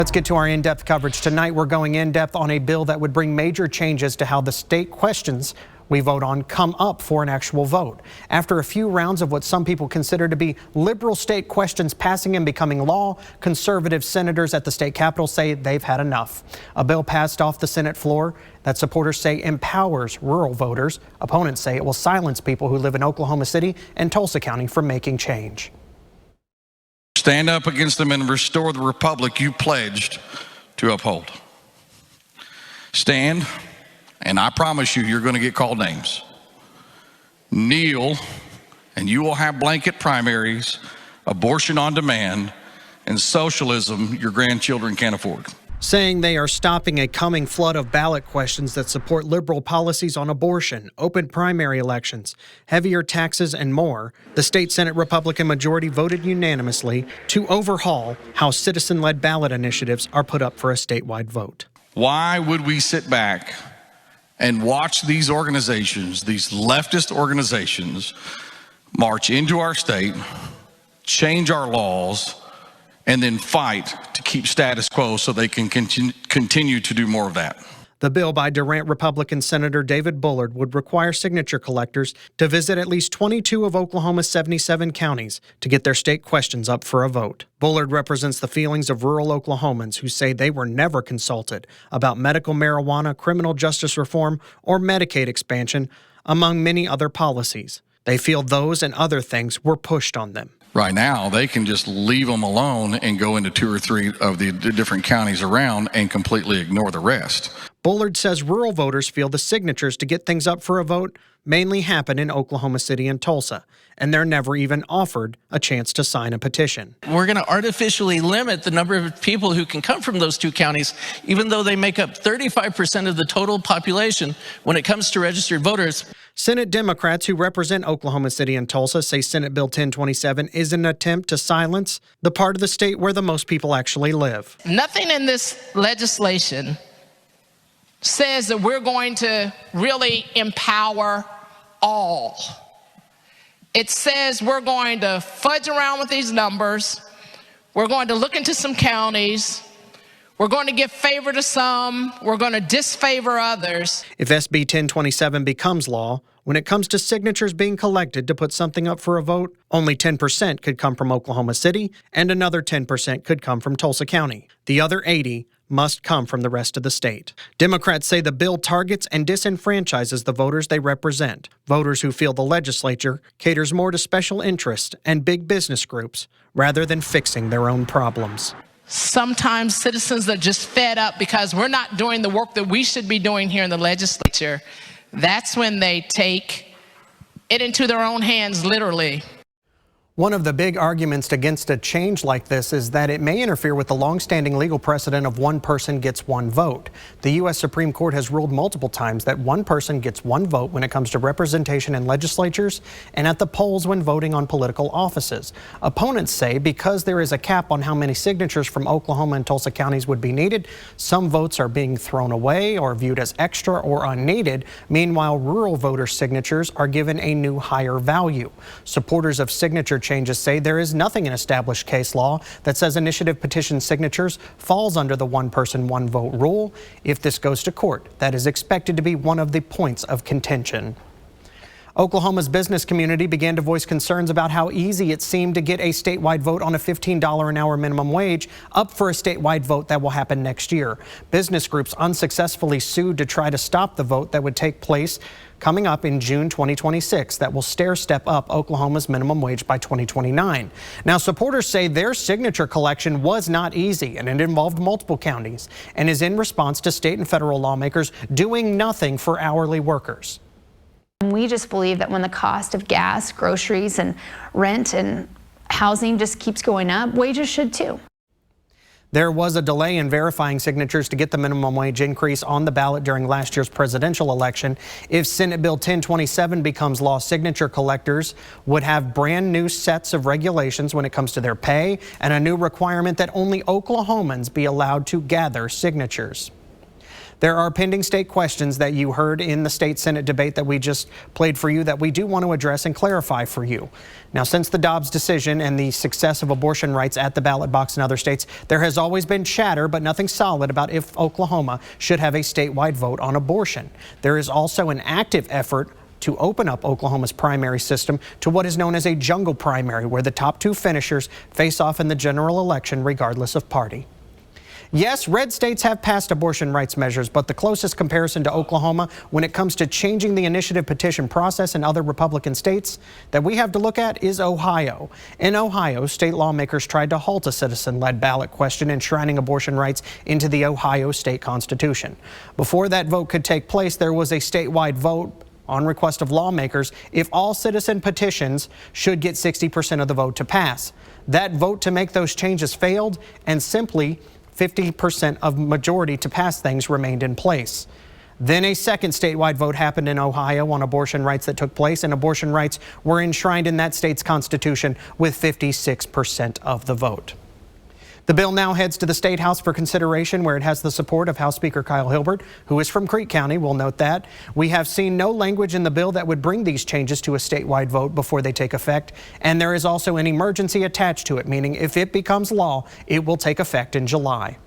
Let's get to our in-depth coverage. Tonight, we're going in-depth on a bill that would bring major changes to how the state questions we vote on come up for an actual vote. After a few rounds of what some people consider to be liberal state questions passing and becoming law, conservative senators at the state capitol say they've had enough. A bill passed off the Senate floor that supporters say empowers rural voters. Opponents say it will silence people who live in Oklahoma City and Tulsa County from making change. Stand up against them and restore the republic you pledged to uphold. Stand, and I promise you, you're going to get called names. Kneel, and you will have blanket primaries, abortion on demand, and socialism your grandchildren can't afford. Saying they are stopping a coming flood of ballot questions that support liberal policies on abortion, open primary elections, heavier taxes, and more, the state Senate Republican majority voted unanimously to overhaul how citizen-led ballot initiatives are put up for a statewide vote. Why would we sit back and watch these organizations, these leftist organizations, march into our state, change our laws, and then fight to keep status quo so they can continue to do more of that? The bill by Durant Republican Senator David Bullard would require signature collectors to visit at least 22 of Oklahoma's 77 counties to get their state questions up for a vote. Bullard represents the feelings of rural Oklahomans who say they were never consulted about medical marijuana, criminal justice reform, or Medicaid expansion, among many other policies. They feel those and other things were pushed on them. Right now, they can just leave them alone and go into 2 or 3 of the different counties around and completely ignore the rest. Bullard says rural voters feel the signatures to get things up for a vote mainly happen in Oklahoma City and Tulsa, and they're never even offered a chance to sign a petition. We're going to artificially limit the number of people who can come from those 2 counties, even though they make up 35% of the total population when it comes to registered voters. Senate Democrats who represent Oklahoma City and Tulsa say Senate Bill 1027 is an attempt to silence the part of the state where the most people actually live. Nothing in this legislation says that we're going to really empower all. It says we're going to fudge around with these numbers. We're going to look into some counties. We're going to give favor to some. We're going to disfavor others. If SB 1027 becomes law, when it comes to signatures being collected to put something up for a vote, only 10% could come from Oklahoma City, and another 10% could come from Tulsa County. The other 80% must come from the rest of the state. Democrats say the bill targets and disenfranchises the voters they represent, voters who feel the legislature caters more to special interests and big business groups rather than fixing their own problems. Sometimes citizens are just fed up because we're not doing the work that we should be doing here in the legislature. That's when they take it into their own hands, literally. One of the big arguments against a change like this is that it may interfere with the longstanding legal precedent of one person gets one vote. The U.S. Supreme Court has ruled multiple times that one person gets one vote when it comes to representation in legislatures and at the polls when voting on political offices. Opponents say because there is a cap on how many signatures from Oklahoma and Tulsa counties would be needed, some votes are being thrown away or viewed as extra or unneeded. Meanwhile, rural voter signatures are given a new higher value. Supporters of signature changes say there is nothing in established case law that says initiative petition signatures falls under the one person, one vote rule. If this goes to court, that is expected to be one of the points of contention. Oklahoma's business community began to voice concerns about how easy it seemed to get a statewide vote on a $15 an hour minimum wage up for a statewide vote that will happen next year. Business groups unsuccessfully sued to try to stop the vote that would take place coming up in June 2026 that will stair-step up Oklahoma's minimum wage by 2029. Now, supporters say their signature collection was not easy and it involved multiple counties and is in response to state and federal lawmakers doing nothing for hourly workers. We just believe that when the cost of gas, groceries, and rent and housing just keeps going up, wages should too. There was a delay in verifying signatures to get the minimum wage increase on the ballot during last year's presidential election. If Senate Bill 1027 becomes law, signature collectors would have brand new sets of regulations when it comes to their pay and a new requirement that only Oklahomans be allowed to gather signatures. There are pending state questions that you heard in the state Senate debate that we just played for you that we do want to address and clarify for you. Now, since the Dobbs decision and the success of abortion rights at the ballot box in other states, there has always been chatter, but nothing solid about if Oklahoma should have a statewide vote on abortion. There is also an active effort to open up Oklahoma's primary system to what is known as a jungle primary, where the top 2 finishers face off in the general election regardless of party. Yes, red states have passed abortion rights measures, but the closest comparison to Oklahoma when it comes to changing the initiative petition process in other Republican states that we have to look at is Ohio. In Ohio, state lawmakers tried to halt a citizen-led ballot question enshrining abortion rights into the Ohio state constitution. Before that vote could take place, there was a statewide vote on request of lawmakers if all citizen petitions should get 60% of the vote to pass. That vote to make those changes failed, and simply 50% of majority to pass things remained in place. Then a second statewide vote happened in Ohio on abortion rights that took place, and abortion rights were enshrined in that state's constitution with 56% of the vote. The bill now heads to the State House for consideration, where it has the support of House Speaker Kyle Hilbert, who is from Creek County. We'll note that. We have seen no language in the bill that would bring these changes to a statewide vote before they take effect. And there is also an emergency attached to it, meaning if it becomes law, it will take effect in July.